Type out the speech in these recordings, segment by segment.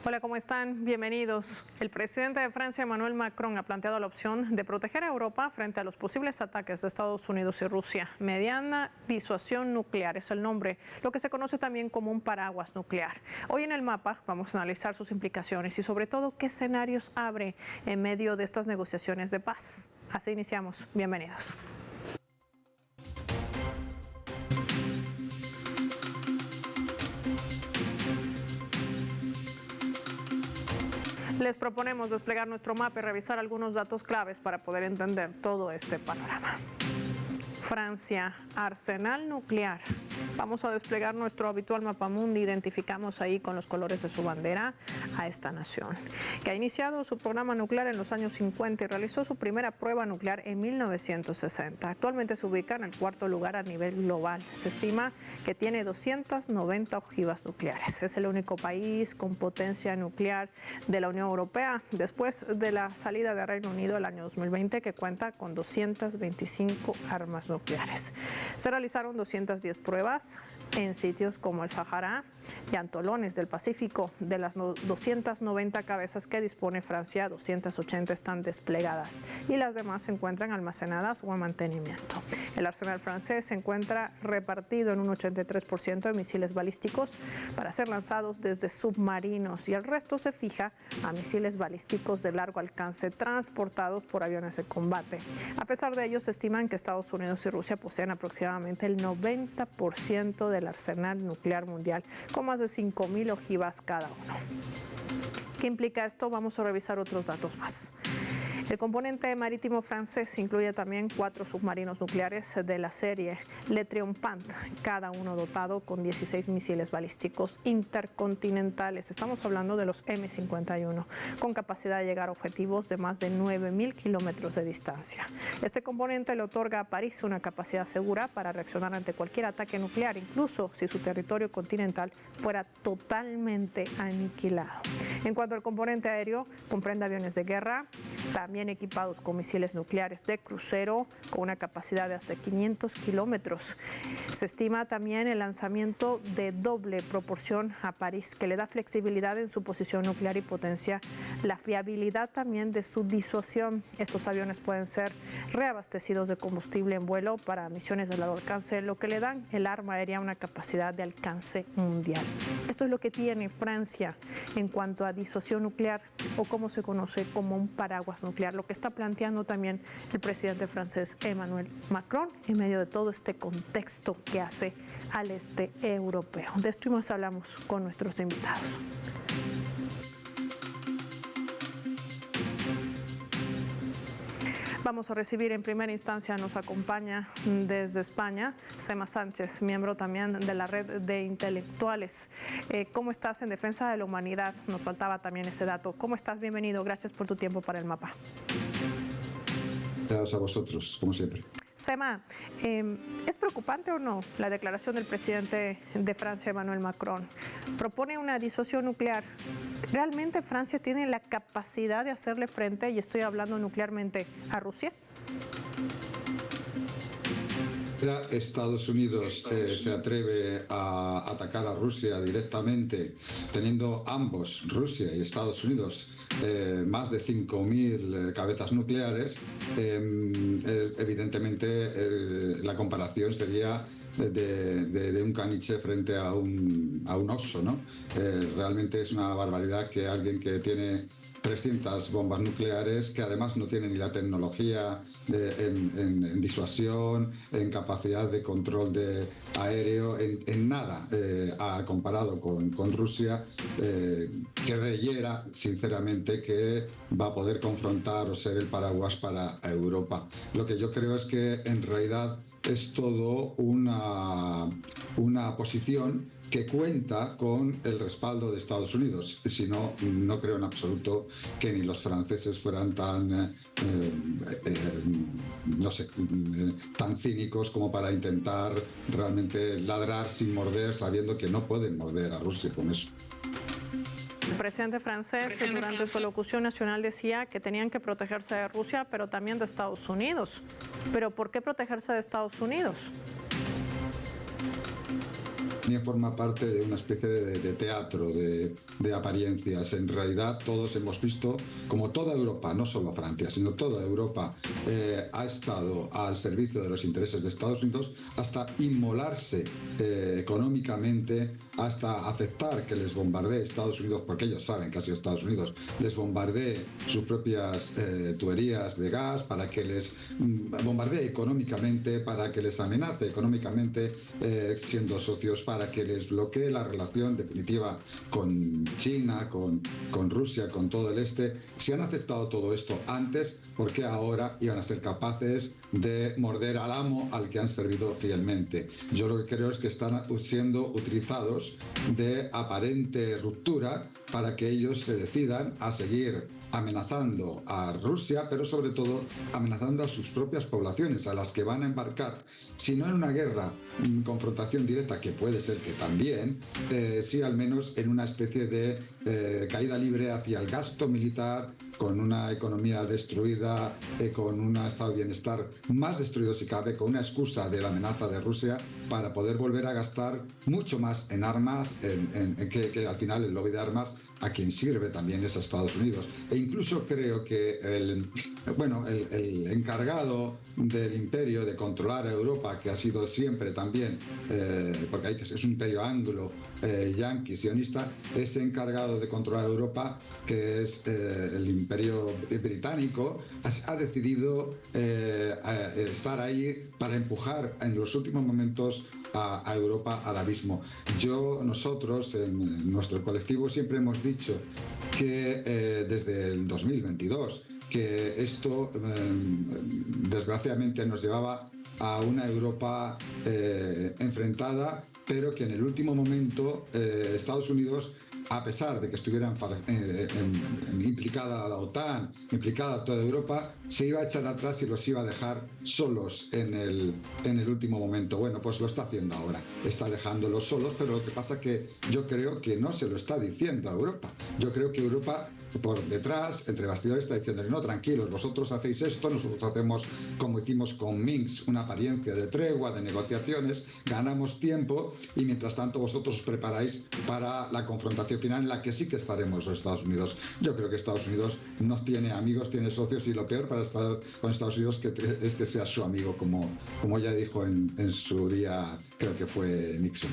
Hola, ¿cómo están? Bienvenidos. El presidente de Francia, Emmanuel Macron, ha planteado la opción de proteger a Europa frente a los posibles ataques de Estados Unidos y Rusia. Mediana disuasión nuclear es el nombre, lo que se conoce también como un paraguas nuclear. Hoy en el mapa vamos a analizar sus implicaciones y sobre todo qué escenarios abre en medio de estas negociaciones de paz. Así iniciamos. Bienvenidos. Les proponemos desplegar nuestro mapa y revisar algunos datos claves para poder entender todo este panorama. Francia, arsenal nuclear. Vamos a desplegar nuestro habitual mapamundi. Identificamos ahí con los colores de su bandera a esta nación, que ha iniciado su programa nuclear en los años 50 y realizó su primera prueba nuclear en 1960. Actualmente se ubica en el cuarto lugar a nivel global. Se estima que tiene 290 ojivas nucleares. Es el único país con potencia nuclear de la Unión Europea, después de la salida de Reino Unido el año 2020, que cuenta con 225 armas nucleares. Se realizaron 210 pruebas en sitios como el Sahara y Antolones del Pacífico. De las 290 cabezas que dispone Francia, 280 están desplegadas y las demás se encuentran almacenadas o en mantenimiento. El arsenal francés se encuentra repartido en un 83% de misiles balísticos para ser lanzados desde submarinos y el resto se fija a misiles balísticos de largo alcance transportados por aviones de combate. A pesar de ello, se estiman que Estados Unidos y Rusia poseen aproximadamente el 90% del arsenal nuclear mundial, con más de 5.000 ojivas cada uno. ¿Qué implica esto? Vamos a revisar otros datos más. El componente marítimo francés incluye también 4 submarinos nucleares de la serie Le Triomphant, cada uno dotado con 16 misiles balísticos intercontinentales. Estamos hablando de los M51, con capacidad de llegar a objetivos de más de 9.000 kilómetros de distancia. Este componente le otorga a París una capacidad segura para reaccionar ante cualquier ataque nuclear, incluso si su territorio continental fuera totalmente aniquilado. En cuanto al componente aéreo, comprende aviones de guerra, también equipados con misiles nucleares de crucero con una capacidad de hasta 500 kilómetros. Se estima también el lanzamiento de doble proporción a París, que le da flexibilidad en su posición nuclear y potencia la fiabilidad también de su disuasión. Estos aviones pueden ser reabastecidos de combustible en vuelo para misiones de largo alcance, lo que le dan el arma aérea una capacidad de alcance mundial. Esto es lo que tiene Francia en cuanto a disuasión nuclear, o como se conoce como un paraguas nuclear, lo que está planteando también el presidente francés Emmanuel Macron en medio de todo este contexto que hace al este europeo. De esto y más hablamos con nuestros invitados. Vamos a recibir en primera instancia, nos acompaña desde España, Sema Sánchez, miembro también de la red de intelectuales. ¿Cómo estás en defensa de la humanidad? Nos faltaba también ese dato. ¿Cómo estás? Bienvenido. Gracias por tu tiempo para el mapa. Gracias a vosotros, como siempre. Sema, ¿es preocupante o no la declaración del presidente de Francia, Emmanuel Macron? Propone una disuasión nuclear. ¿Realmente Francia tiene la capacidad de hacerle frente, y estoy hablando nuclearmente, a Rusia? Estados Unidos se atreve a atacar a Rusia directamente, teniendo ambos, Rusia y Estados Unidos, más de 5.000 cabezas nucleares. Evidentemente la comparación sería de un caniche frente a un oso, ¿no? Realmente es una barbaridad que alguien que tiene 300 bombas nucleares, que además no tiene ni la tecnología en disuasión, en capacidad de control aéreo, en nada, comparado con Rusia, creyera sinceramente que va a poder confrontar o ser el paraguas para Europa. Lo que yo creo es que en realidad es todo una posición que cuenta con el respaldo de Estados Unidos. Si no, no creo en absoluto que ni los franceses fueran tan, tan cínicos como para intentar realmente ladrar sin morder, sabiendo que no pueden morder a Rusia con eso. El presidente francés durante su alocución nacional decía que tenían que protegerse de Rusia, pero también de Estados Unidos. ¿Pero por qué protegerse de Estados Unidos? también forma parte de una especie de teatro, de apariencias. En realidad todos hemos visto como toda Europa, no solo Francia, sino toda Europa ha estado al servicio de los intereses de Estados Unidos hasta inmolarse económicamente, hasta aceptar que les bombardee Estados Unidos, porque ellos saben que ha sido Estados Unidos, les bombardee sus propias tuberías de gas, para que les bombardee económicamente, para que les amenace económicamente siendo socios, para que les bloquee la relación definitiva con China, con Rusia, con todo el este. Si han aceptado todo esto antes, ¿por qué ahora iban a ser capaces de morder al amo al que han servido fielmente? Yo lo que creo es que están siendo utilizados de aparente ruptura para que ellos se decidan a seguir amenazando a Rusia, pero sobre todo amenazando a sus propias poblaciones, a las que van a embarcar, si no en una guerra, confrontación directa, que puede ser que también, sí al menos en una especie de caída libre hacia el gasto militar, con una economía destruida, con un estado de bienestar más destruido si cabe, con una excusa de la amenaza de Rusia para poder volver a gastar mucho más en armas, que al final el lobby de armas a quien sirve también es a Estados Unidos. E incluso creo que el encargado del imperio de controlar a Europa, que ha sido siempre también, porque es un imperio anglo, yanqui, sionista, ese encargado de controlar a Europa, que es el imperio británico, ha decidido estar ahí para empujar en los últimos momentos a Europa al abismo. Nosotros en nuestro colectivo siempre hemos dicho que desde el 2022 que esto desgraciadamente nos llevaba a una Europa enfrentada, pero que en el último momento Estados Unidos, a pesar de que estuvieran implicada la OTAN, implicada toda Europa, se iba a echar atrás y los iba a dejar solos en el último momento. Bueno, pues lo está haciendo ahora. Está dejándolos solos, pero lo que pasa es que yo creo que no se lo está diciendo a Europa. Yo creo que Europa, por detrás, entre bastidores, está diciendo: no, tranquilos, vosotros hacéis esto, nosotros hacemos como hicimos con Minsk, una apariencia de tregua, de negociaciones, ganamos tiempo y mientras tanto vosotros os preparáis para la confrontación final en la que sí que estaremos los Estados Unidos. Yo creo que Estados Unidos no tiene amigos, tiene socios, y lo peor para estar con Estados Unidos es que sea su amigo, como ya dijo en su día, creo que fue Nixon.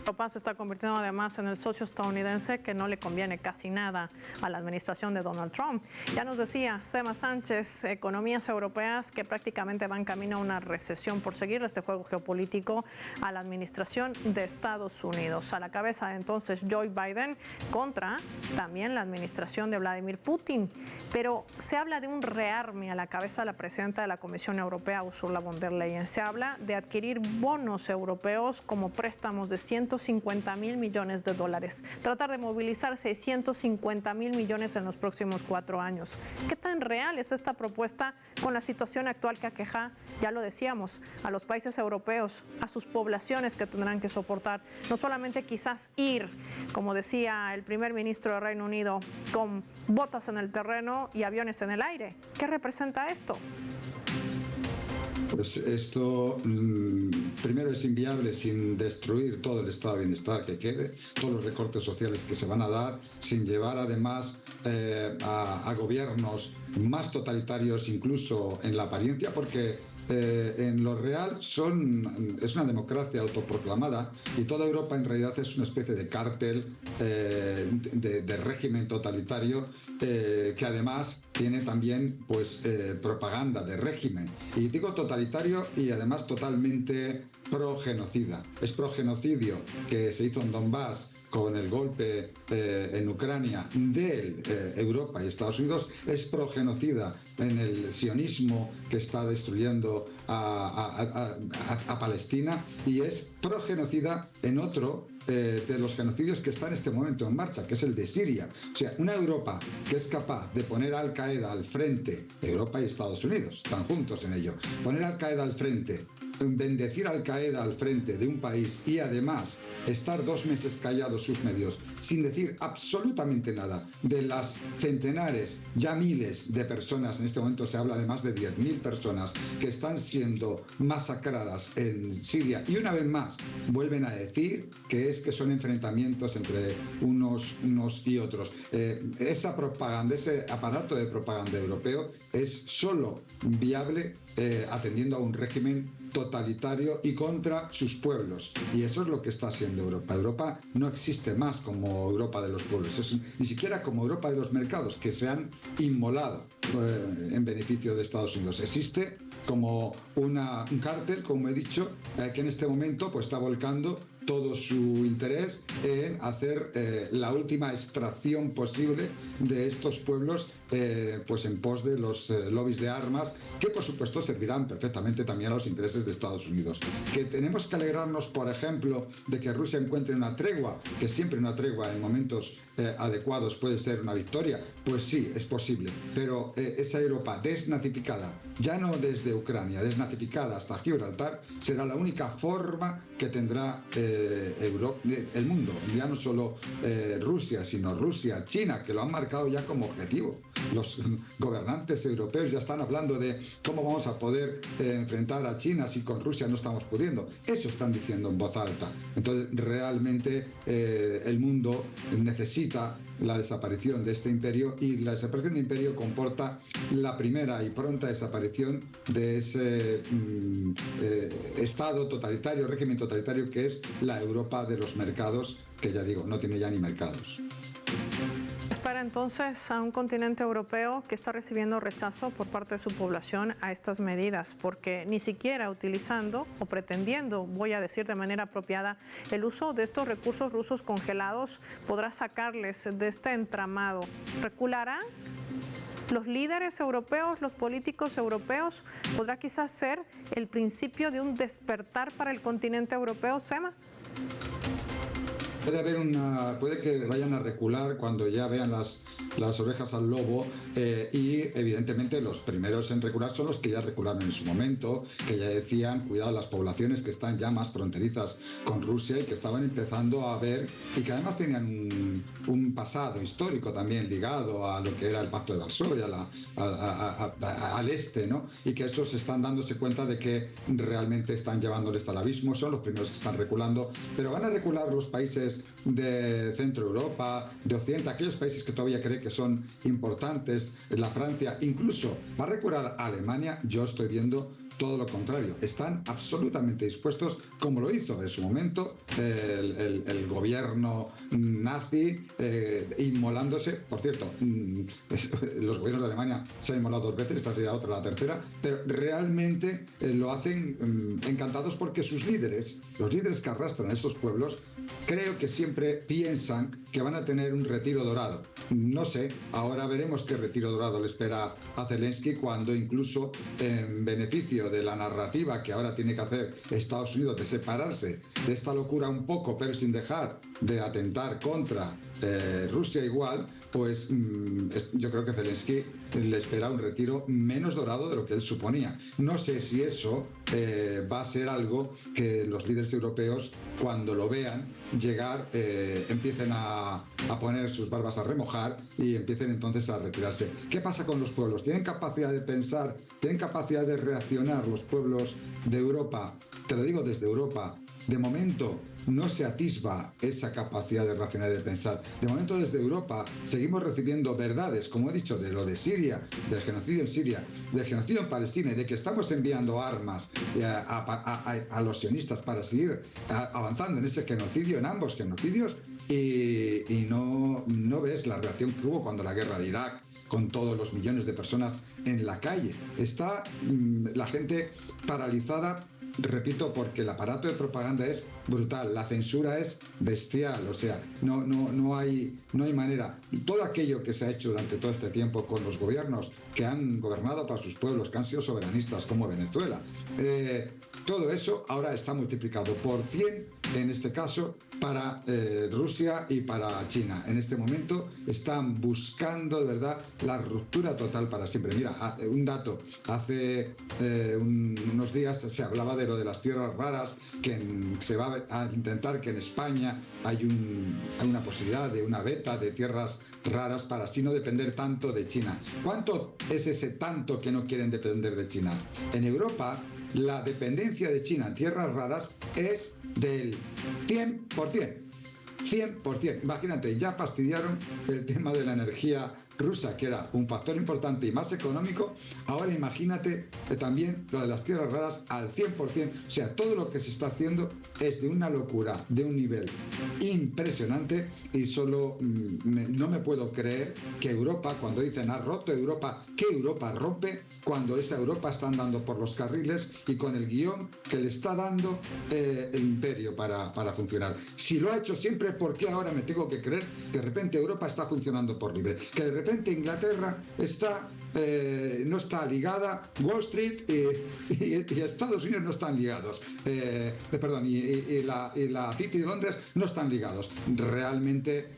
Europa se está convirtiendo además en el socio estadounidense que no le conviene casi nada a la administración de Donald Trump. Ya nos decía Sema Sánchez, economías europeas que prácticamente van camino a una recesión por seguir este juego geopolítico a la administración de Estados Unidos. A la cabeza entonces Joe Biden contra también la administración de Vladimir Putin. Pero se habla de un rearme a la cabeza de la presidenta de la Comisión Europea, Ursula von der Leyen. Se habla de adquirir bonos europeos como préstamos de 150.000 millones de dólares. Tratar de movilizar 650.000 millones en los próximos 4 años. ¿Qué tan real es esta propuesta con la situación actual que aqueja, ya lo decíamos, a los países europeos, a sus poblaciones que tendrán que soportar? No solamente quizás ir, como decía el primer ministro de Reino Unido, con botas en el terreno y aviones en el aire. ¿Qué representa esto? Pues esto primero es inviable sin destruir todo el estado de bienestar que quede, todos los recortes sociales que se van a dar, sin llevar además a gobiernos más totalitarios incluso en la apariencia, porque en lo real es una democracia autoproclamada y toda Europa en realidad es una especie de cártel de régimen totalitario que además tiene también propaganda de régimen. Y digo totalitario y además totalmente progenocida. Es progenocidio que se hizo en Donbass con el golpe en Ucrania de Europa y Estados Unidos, es progenocida en el sionismo que está destruyendo a Palestina, y es progenocida en otro de los genocidios que está en este momento en marcha, que es el de Siria. O sea, una Europa que es capaz de poner a Al-Qaeda al frente, Europa y Estados Unidos están juntos en ello, poner a Al-Qaeda al frente bendecir a Al-Qaeda al frente de un país y además estar 2 meses callados sus medios sin decir absolutamente nada de las centenares, ya miles de personas, en este momento se habla de más de 10.000 personas que están siendo masacradas en Siria, y una vez más vuelven a decir que son enfrentamientos entre unos y otros. Esa propaganda, ese aparato de propaganda europeo es solo viable atendiendo a un régimen totalitario y contra sus pueblos, y eso es lo que está haciendo Europa. Europa no existe más como Europa de los pueblos, ni siquiera como Europa de los mercados que se han inmolado en beneficio de Estados Unidos. Existe como un cártel, como he dicho, que en este momento pues está volcando todo su interés en hacer la última extracción posible de estos pueblos, pues en pos de los lobbies de armas, que por supuesto servirán perfectamente también a los intereses de Estados Unidos. Que tenemos que alegrarnos, por ejemplo, de que Rusia encuentre una tregua, que siempre una tregua en momentos adecuados puede ser una victoria, pues sí, es posible, pero esa Europa desnazificada, ya no desde Ucrania, desnazificada hasta Gibraltar, será la única forma que tendrá el mundo, ya no solo Rusia, sino Rusia, China, que lo han marcado ya como objetivo. Los gobernantes europeos ya están hablando de cómo vamos a poder enfrentar a China si con Rusia no estamos pudiendo. Eso están diciendo en voz alta. Entonces, realmente el mundo necesita la desaparición de este imperio, y la desaparición de imperio comporta la primera y pronta desaparición de ese estado totalitario, régimen totalitario que es la Europa de los mercados, que ya digo, no tiene ya ni mercados. Espera entonces a un continente europeo que está recibiendo rechazo por parte de su población a estas medidas, porque ni siquiera utilizando o pretendiendo, voy a decir de manera apropiada, el uso de estos recursos rusos congelados podrá sacarles de este entramado. ¿Recularán los líderes europeos, los políticos europeos? ¿Podrá quizás ser el principio de un despertar para el continente europeo, Sema? Puede que vayan a recular cuando ya vean las orejas al lobo, y evidentemente los primeros en recular son los que ya recularon en su momento, que ya decían, cuidado, las poblaciones que están ya más fronterizas con Rusia y que estaban empezando a ver, y que además tenían un pasado histórico también ligado a lo que era el Pacto de Varsovia, al este, ¿no? Y que esos están dándose cuenta de que realmente están llevándoles al abismo, son los primeros que están reculando, pero van a recular los países de Centro Europa, de Occidente, aquellos países que todavía creen que son importantes, la Francia, incluso va a recular a Alemania. Yo estoy viendo todo lo contrario, están absolutamente dispuestos, como lo hizo en su momento el gobierno nazi, inmolándose. Por cierto, los gobiernos de Alemania se han inmolado 2 veces, esta sería otra, la tercera, pero realmente lo hacen encantados, porque sus líderes, los líderes que arrastran a estos pueblos, creo que siempre piensan que van a tener un retiro dorado. No sé, ahora veremos qué retiro dorado le espera a Zelensky, cuando incluso en beneficio de la narrativa que ahora tiene que hacer Estados Unidos de separarse de esta locura un poco, pero sin dejar de atentar contra Rusia igual, pues yo creo que Zelensky le espera un retiro menos dorado de lo que él suponía. No sé si eso va a ser algo que los líderes europeos, cuando lo vean llegar, empiecen a poner sus barbas a remojar y empiecen entonces a retirarse. ¿Qué pasa con los pueblos? ¿Tienen capacidad de pensar? ¿Tienen capacidad de reaccionar los pueblos de Europa? Te lo digo desde Europa. De momento no se atisba esa capacidad de reaccionar y de pensar. De momento desde Europa seguimos recibiendo verdades, como he dicho, de lo de Siria, del genocidio en Siria, del genocidio en Palestina, y de que estamos enviando armas a los sionistas para seguir avanzando en ese genocidio, en ambos genocidios, y no ves la reacción que hubo cuando la guerra de Irak, con todos los millones de personas en la calle. Está la gente paralizada, repito, porque el aparato de propaganda es brutal, la censura es bestial, o sea, no hay manera. Todo aquello que se ha hecho durante todo este tiempo con los gobiernos que han gobernado para sus pueblos, que han sido soberanistas, como Venezuela, Todo eso ahora está multiplicado por 100, en este caso, para Rusia y para China. En este momento están buscando, de verdad, la ruptura total para siempre. Mira, un dato, hace unos días se hablaba de lo de las tierras raras, que se va a intentar que en España hay una posibilidad de una veta de tierras raras para así no depender tanto de China. ¿Cuánto es ese tanto que no quieren depender de China? En Europa, la dependencia de China en tierras raras es del 100%. 100%. Imagínate, ya fastidiaron el tema de la energía rusa, que era un factor importante y más económico. Ahora imagínate también lo de las tierras raras al 100%. O sea, todo lo que se está haciendo es de una locura, de un nivel impresionante, y solo no me puedo creer que Europa, cuando dicen ha roto Europa, ¿qué Europa rompe? Cuando esa Europa está andando por los carriles y con el guión que le está dando el imperio para funcionar. Si lo ha hecho siempre, ¿por qué ahora me tengo que creer que de repente Europa está funcionando por libre? Que de repente Inglaterra no está ligada, Wall Street y Estados Unidos no están ligados, y la City de Londres no están ligados. Realmente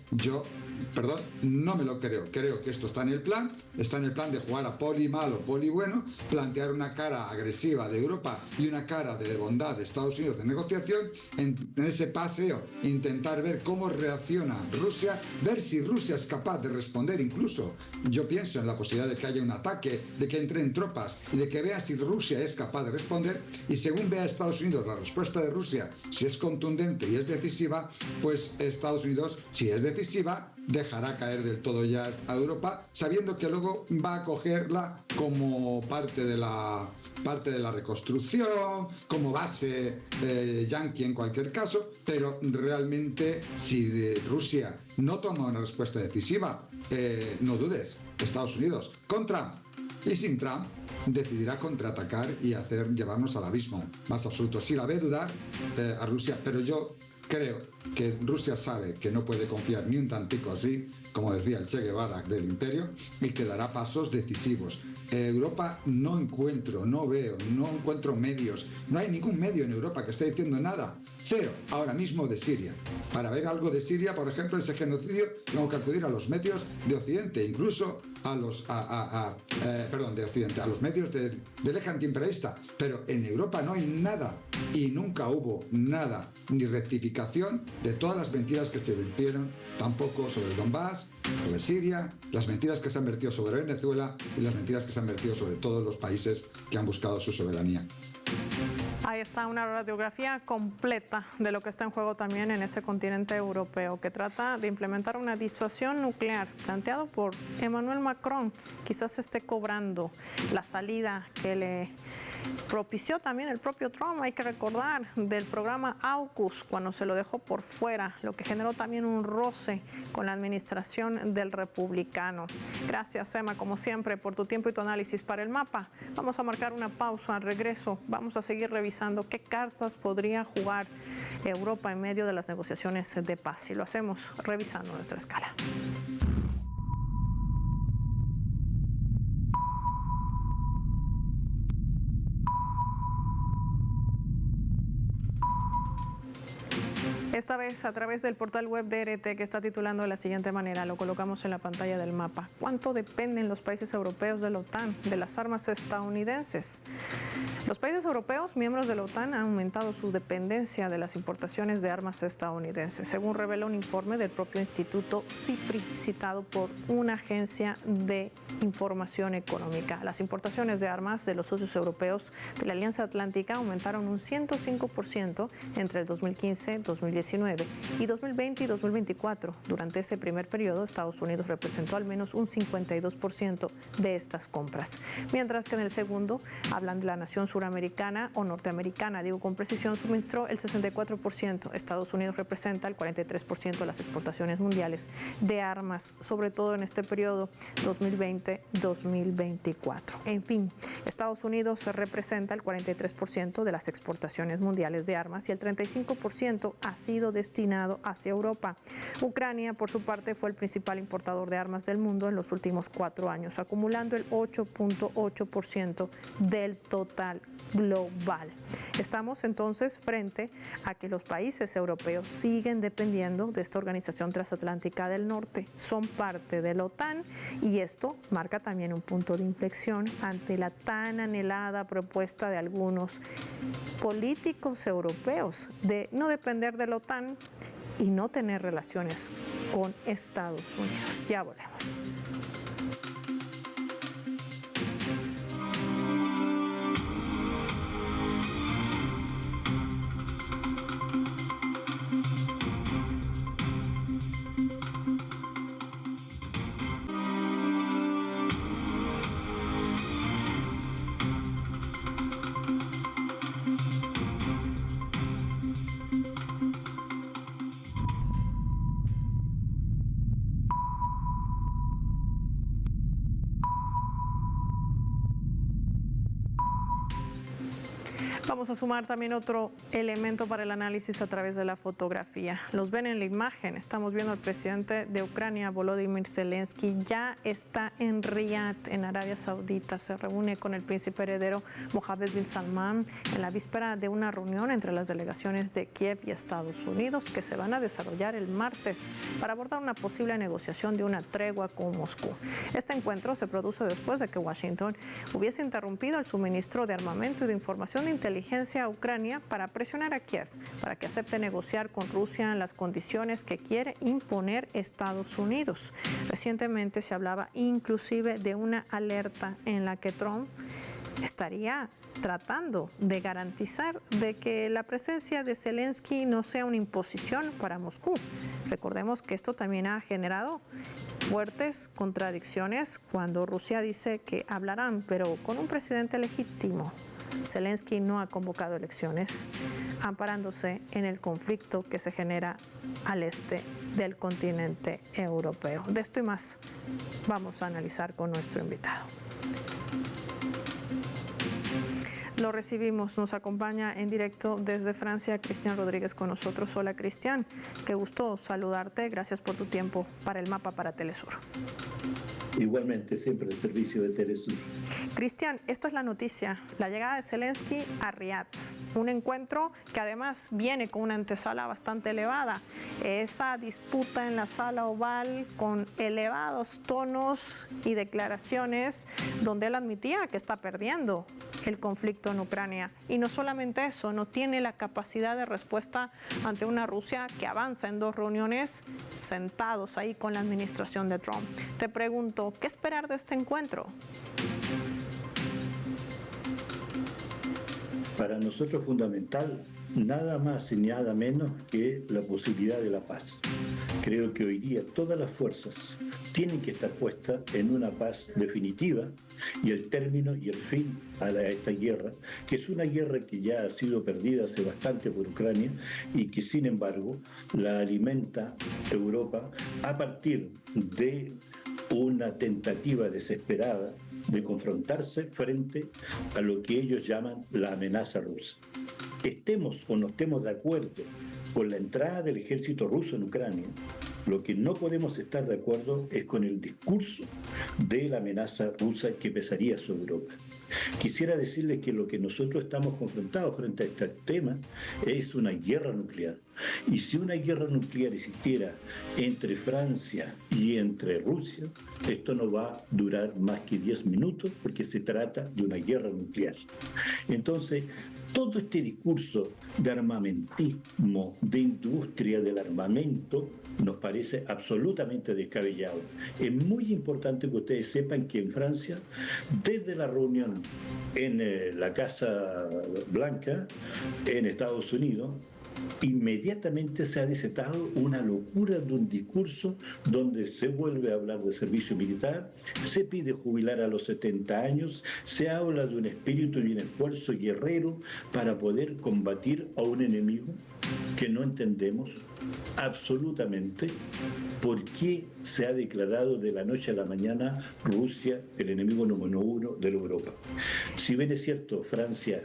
no me lo creo. Creo que esto está en el plan de jugar a poli malo, poli bueno, plantear una cara agresiva de Europa y una cara de bondad de Estados Unidos de negociación, en ese paseo, intentar ver cómo reacciona Rusia, ver si Rusia es capaz de responder. Incluso yo pienso en la posibilidad de que haya un ataque, de que entren tropas y de que vea si Rusia es capaz de responder, y según vea Estados Unidos la respuesta de Rusia, si es contundente y es decisiva, pues Estados Unidos, si es decisiva, dejará caer del todo ya a Europa, sabiendo que luego va a cogerla como parte de la reconstrucción, como base yanqui en cualquier caso. Pero realmente, si Rusia no toma una respuesta decisiva, no dudes, Estados Unidos con Trump y sin Trump decidirá contraatacar y llevarnos al abismo más absoluto. Si la ve dudar a Rusia, pero yo creo que Rusia sabe que no puede confiar ni un tantico así, como decía el Che Guevara del imperio, y que dará pasos decisivos. Europa no encuentro medios, no hay ningún medio en Europa que esté diciendo nada. Cero, ahora mismo, de Siria. Para ver algo de Siria, por ejemplo, ese genocidio, tengo que acudir a los medios de Occidente, incluso a los medios del eje antiimperialista. Pero en Europa no hay nada, y nunca hubo nada, ni rectificación de todas las mentiras que se vertieron, tampoco sobre el Donbass, sobre Siria, las mentiras que se han vertido sobre Venezuela y las mentiras que se han vertido sobre todos los países que han buscado su soberanía. Ahí está una radiografía completa de lo que está en juego también en ese continente europeo, que trata de implementar una disuasión nuclear planteado por Emmanuel Macron. Quizás esté cobrando la salida que le propició también el propio Trump, hay que recordar, del programa AUKUS, cuando se lo dejó por fuera, lo que generó también un roce con la administración del republicano. Gracias, Emma, como siempre, por tu tiempo y tu análisis para el mapa. Vamos a marcar una pausa. Al regreso vamos a seguir revisando qué cartas podría jugar Europa en medio de las negociaciones de paz, y lo hacemos revisando nuestra escala. Esta vez a través del portal web de RT, que está titulando de la siguiente manera, lo colocamos en la pantalla del mapa. ¿Cuánto dependen los países europeos de la OTAN de las armas estadounidenses? Los países europeos, miembros de la OTAN, han aumentado su dependencia de las importaciones de armas estadounidenses, según revela un informe del propio Instituto SIPRI, citado por una agencia de información económica. Las importaciones de armas de los socios europeos de la Alianza Atlántica aumentaron un 105% entre el 2015, 2019 y 2020 y 2024. Durante ese primer periodo, Estados Unidos representó al menos un 52% de estas compras, mientras que en el segundo hablan de la nación suramericana o norteamericana, digo con precisión, suministró el 64%. Estados Unidos representa el 43% de las exportaciones mundiales de armas, sobre todo en este periodo 2020-2024. En fin, Estados Unidos representa el 43% de las exportaciones mundiales de armas y el 35% ha sido destinado hacia Europa. Ucrania, por su parte, fue el principal importador de armas del mundo en los últimos 4 años, acumulando el 8.8% del total global. Estamos entonces frente a que los países europeos siguen dependiendo de esta organización transatlántica del norte, son parte de la OTAN y esto marca también un punto de inflexión ante la tan anhelada propuesta de algunos políticos europeos de no depender de la OTAN y no tener relaciones con Estados Unidos. Ya volvemos. Vamos a sumar también otro elemento para el análisis a través de la fotografía. Los ven en la imagen. Estamos viendo al presidente de Ucrania, Volodymyr Zelensky, ya está en Riyadh, en Arabia Saudita. Se reúne con el príncipe heredero Mohammed bin Salman en la víspera de una reunión entre las delegaciones de Kiev y Estados Unidos que se van a desarrollar el martes para abordar una posible negociación de una tregua con Moscú. Este encuentro se produce después de que Washington hubiese interrumpido el suministro de armamento y de información de inteligencia a Ucrania para presionar a Kiev para que acepte negociar con Rusia en las condiciones que quiere imponer Estados Unidos. Recientemente se hablaba inclusive de una alerta en la que Trump estaría tratando de garantizar de que la presencia de Zelensky no sea una imposición para Moscú. Recordemos que esto también ha generado fuertes contradicciones cuando Rusia dice que hablarán, pero con un presidente legítimo. Zelensky no ha convocado elecciones, amparándose en el conflicto que se genera al este del continente europeo. De esto y más vamos a analizar con nuestro invitado. Lo recibimos, nos acompaña en directo desde Francia Cristian Rodríguez con nosotros. Hola Cristian, qué gusto saludarte, gracias por tu tiempo para el mapa para Telesur. Igualmente, siempre el servicio de Telesur. Cristian, esta es la noticia, la llegada de Zelensky a Riyadh, un encuentro que además viene con una antesala bastante elevada, esa disputa en la sala oval con elevados tonos y declaraciones donde él admitía que está perdiendo el conflicto en Ucrania. Y no solamente eso, no tiene la capacidad de respuesta ante una Rusia que avanza en 2 reuniones sentados ahí con la administración de Trump. Te pregunto, ¿qué esperar de este encuentro? Para nosotros fundamental, nada más y nada menos que la posibilidad de la paz. Creo que hoy día todas las fuerzas tienen que estar puestas en una paz definitiva y el término y el fin a esta guerra, que es una guerra que ya ha sido perdida hace bastante por Ucrania y que sin embargo la alimenta Europa a partir de una tentativa desesperada de confrontarse frente a lo que ellos llaman la amenaza rusa. Estemos o no estemos de acuerdo con la entrada del ejército ruso en Ucrania, lo que no podemos estar de acuerdo es con el discurso de la amenaza rusa que pesaría sobre Europa. Quisiera decirles que lo que nosotros estamos confrontados frente a este tema es una guerra nuclear. Y si una guerra nuclear existiera entre Francia y entre Rusia, esto no va a durar más que 10 minutos porque se trata de una guerra nuclear. Entonces, todo este discurso de armamentismo, de industria del armamento, nos parece absolutamente descabellado. Es muy importante que ustedes sepan que en Francia, desde la reunión en la Casa Blanca, en Estados Unidos, inmediatamente se ha desatado una locura de un discurso donde se vuelve a hablar de servicio militar, se pide jubilar a los 70 años, se habla de un espíritu y un esfuerzo guerrero para poder combatir a un enemigo que no entendemos absolutamente por qué se ha declarado de la noche a la mañana Rusia el enemigo número 1 de la Europa. Si bien es cierto, Francia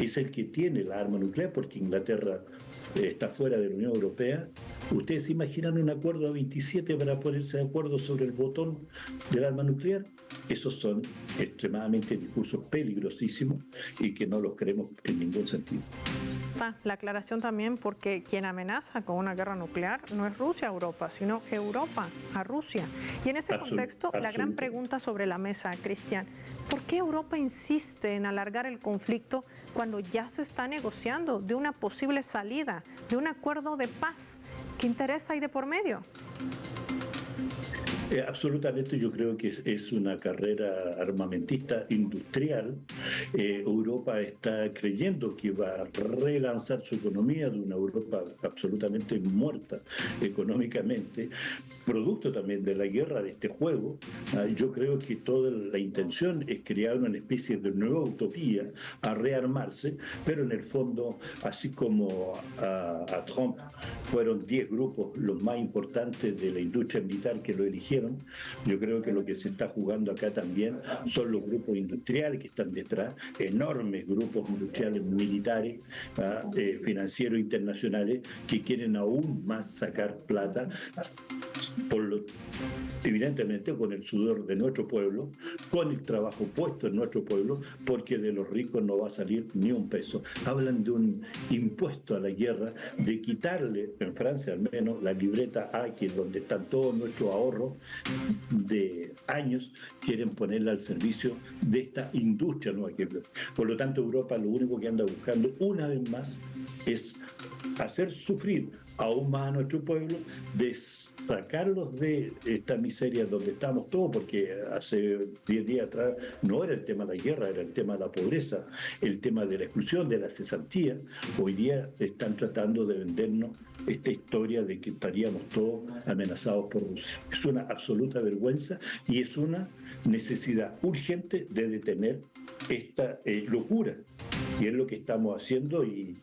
es el que tiene la arma nuclear porque Inglaterra está fuera de la Unión Europea, ¿ustedes se imaginan un acuerdo a 27 para ponerse de acuerdo sobre el botón del arma nuclear? Esos son extremadamente discursos peligrosísimos y que no los creemos en ningún sentido. La aclaración también, porque quien amenaza con una guerra nuclear no es Rusia a Europa, sino Europa a Rusia. Y en ese contexto, la gran pregunta sobre la mesa, Cristian, ¿por qué Europa insiste en alargar el conflicto cuando ya se está negociando de una posible salida, de un acuerdo de paz? ¿Qué interés hay de por medio? Absolutamente, yo creo que es una carrera armamentista industrial. Europa está creyendo que va a relanzar su economía de una Europa absolutamente muerta económicamente, producto también de la guerra de este juego. Yo creo que toda la intención es crear una especie de nueva utopía, a rearmarse, pero en el fondo, así como a Trump fueron 10 grupos los más importantes de la industria militar que lo eligieron, yo creo que lo que se está jugando acá también son los grupos industriales que están detrás, enormes grupos industriales militares, financieros internacionales, que quieren aún más sacar plata, evidentemente con el sudor de nuestro pueblo, con el trabajo puesto en nuestro pueblo, porque de los ricos no va a salir ni un peso. Hablan de un impuesto a la guerra, de quitarle, en Francia al menos, la libreta A, que es donde están todos nuestros ahorros de años, quieren ponerla al servicio de esta industria nueva. Por lo tanto, Europa lo único que anda buscando una vez más es hacer sufrir aún más a nuestro pueblo, de sacarlos de esta miseria donde estamos todos, porque hace 10 días atrás no era el tema de la guerra, era el tema de la pobreza, el tema de la exclusión, de la cesantía. Hoy día están tratando de vendernos esta historia de que estaríamos todos amenazados por Rusia. Es una absoluta vergüenza y es una necesidad urgente de detener esta locura. Y es lo que estamos haciendo, y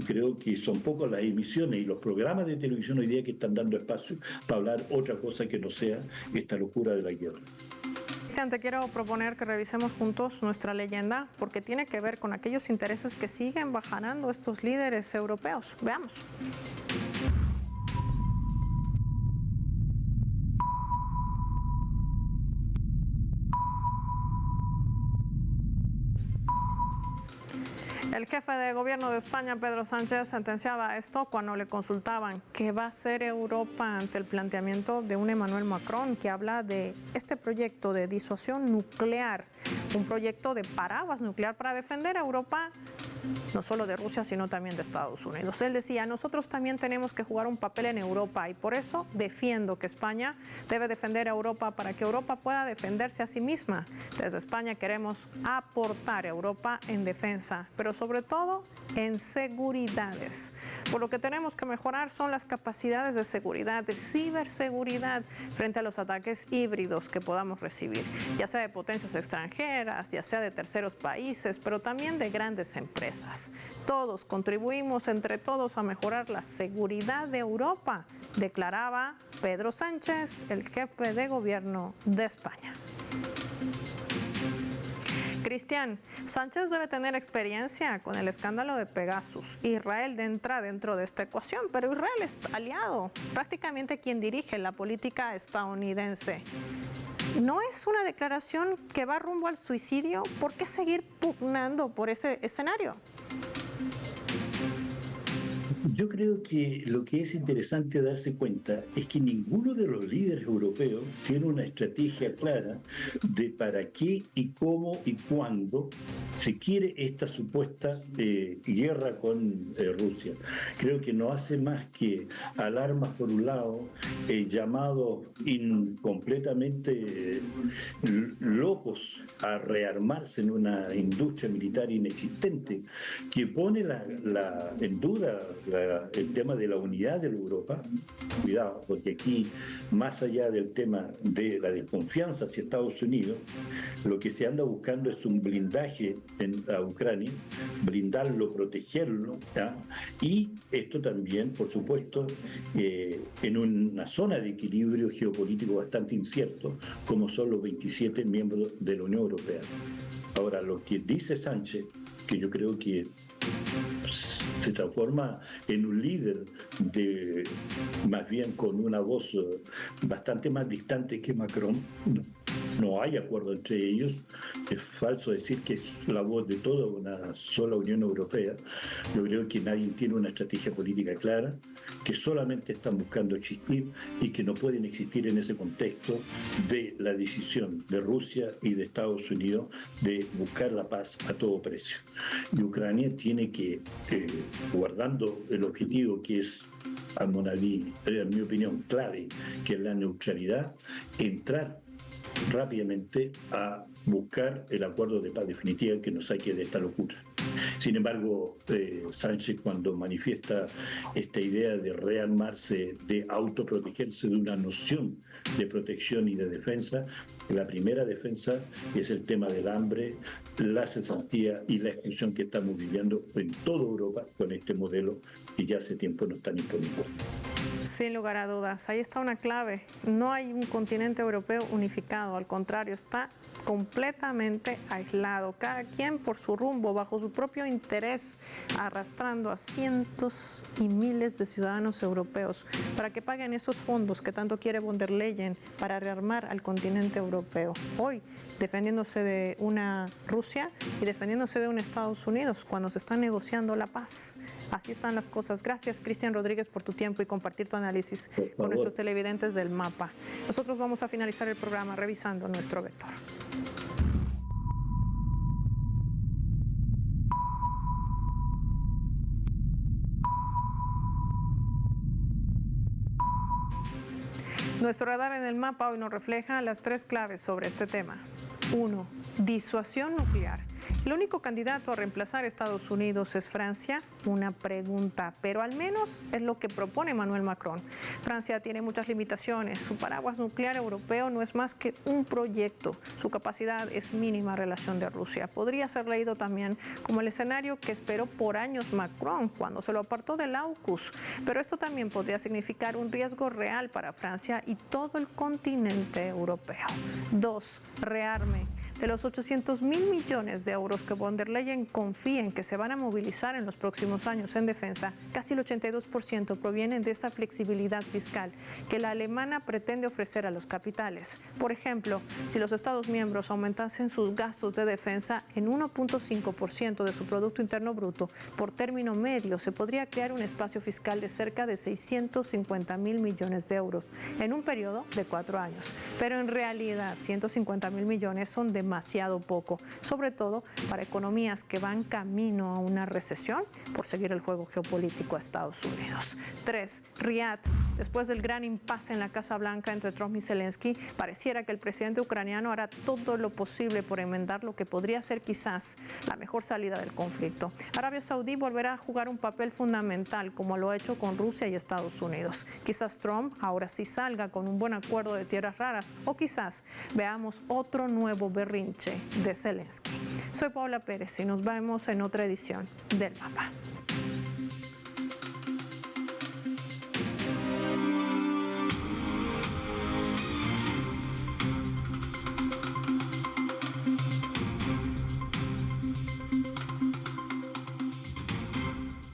creo que son pocas las emisiones y los programas de televisión hoy día que están dando espacio para hablar otra cosa que no sea esta locura de la guerra. Cristian, te quiero proponer que revisemos juntos nuestra leyenda, porque tiene que ver con aquellos intereses que siguen bajando estos líderes europeos. Veamos. El jefe de gobierno de España, Pedro Sánchez, sentenciaba esto cuando le consultaban qué va a hacer Europa ante el planteamiento de un Emmanuel Macron que habla de este proyecto de disuasión nuclear, un proyecto de paraguas nuclear para defender a Europa, no solo de Rusia, sino también de Estados Unidos. Él decía, nosotros también tenemos que jugar un papel en Europa y por eso defiendo que España debe defender a Europa para que Europa pueda defenderse a sí misma. Desde España queremos aportar a Europa en defensa, pero sobre todo en seguridades. Por lo que tenemos que mejorar son las capacidades de seguridad, de ciberseguridad frente a los ataques híbridos que podamos recibir, ya sea de potencias extranjeras, ya sea de terceros países, pero también de grandes empresas. Todos contribuimos entre todos a mejorar la seguridad de Europa, declaraba Pedro Sánchez, el jefe de gobierno de España. Cristian, Sánchez debe tener experiencia con el escándalo de Pegasus. Israel entra dentro de esta ecuación, pero Israel es aliado, prácticamente quien dirige la política estadounidense. ¿No es una declaración que va rumbo al suicidio? ¿Por qué seguir pugnando por ese escenario? Yo creo que lo que es interesante darse cuenta es que ninguno de los líderes europeos tiene una estrategia clara de para qué y cómo y cuándo se quiere esta supuesta guerra con Rusia. Creo que no hace más que alarmas por un lado, llamados completamente locos a rearmarse en una industria militar inexistente, que pone en duda el tema de la unidad de la Europa. Cuidado, porque aquí, más allá del tema de la desconfianza hacia Estados Unidos, lo que se anda buscando es un blindaje a Ucrania, blindarlo, protegerlo, ¿ya? Y esto también, por supuesto, en una zona de equilibrio geopolítico bastante incierto, como son los 27 miembros de la Unión Europea. Ahora, lo que dice Sánchez, que yo creo que se transforma en un líder más bien con una voz bastante más distante que Macron, no no hay acuerdo entre ellos. Es falso decir que es la voz de toda una sola Unión Europea. Yo creo que nadie tiene una estrategia política clara, que solamente están buscando existir y que no pueden existir en ese contexto de la decisión de Rusia y de Estados Unidos de buscar la paz a todo precio. Y Ucrania tiene que, guardando el objetivo que es, a en mi opinión, clave, que es la neutralidad, entrar rápidamente a buscar el acuerdo de paz definitiva que nos saque de esta locura. Sin embargo, Sánchez, cuando manifiesta esta idea de rearmarse, de autoprotegerse de una noción de protección y de defensa, la primera defensa es el tema del hambre, la cesantía y la exclusión que estamos viviendo en toda Europa con este modelo que ya hace tiempo nos están imponiendo. Sin lugar a dudas, ahí está una clave. No hay un continente europeo unificado, al contrario, está completamente aislado, cada quien por su rumbo, bajo su propio interés, arrastrando a cientos y miles de ciudadanos europeos para que paguen esos fondos que tanto quiere von der Leyen para rearmar al continente europeo. Hoy, defendiéndose de una Rusia y defendiéndose de un Estados Unidos cuando se está negociando la paz. Así están las cosas. Gracias, Cristian Rodríguez, por tu tiempo y compartir tu análisis con nuestros televidentes del mapa. Nosotros vamos a finalizar el programa revisando nuestro vector. Nuestro radar en el mapa hoy nos refleja las tres claves sobre este tema. 1. Disuasión nuclear. ¿El único candidato a reemplazar a Estados Unidos es Francia? Una pregunta, pero al menos es lo que propone Emmanuel Macron. Francia tiene muchas limitaciones. Su paraguas nuclear europeo no es más que un proyecto. Su capacidad es mínima en relación de Rusia. Podría ser leído también como el escenario que esperó por años Macron cuando se lo apartó del AUKUS. Pero esto también podría significar un riesgo real para Francia y todo el continente europeo. 2. Rearme. De los 800.000 millones de euros que von der Leyen confía en que se van a movilizar en los próximos años en defensa, casi el 82% provienen de esa flexibilidad fiscal que la alemana pretende ofrecer a los capitales. Por ejemplo, si los Estados miembros aumentasen sus gastos de defensa en 1.5% de su Producto Interno Bruto, por término medio se podría crear un espacio fiscal de cerca de 650.000 millones de euros en un periodo de 4 años. Pero en realidad, 150.000 millones son demasiado poco, sobre todo para economías que van camino a una recesión por seguir el juego geopolítico a Estados Unidos. 3. Riad. Después del gran impasse en la Casa Blanca entre Trump y Zelensky, pareciera que el presidente ucraniano hará todo lo posible por enmendar lo que podría ser quizás la mejor salida del conflicto. Arabia Saudí volverá a jugar un papel fundamental como lo ha hecho con Rusia y Estados Unidos. Quizás Trump ahora sí salga con un buen acuerdo de tierras raras o quizás veamos otro nuevo berrinche de Zelensky. Soy Paula Pérez y nos vemos en otra edición del Mapa.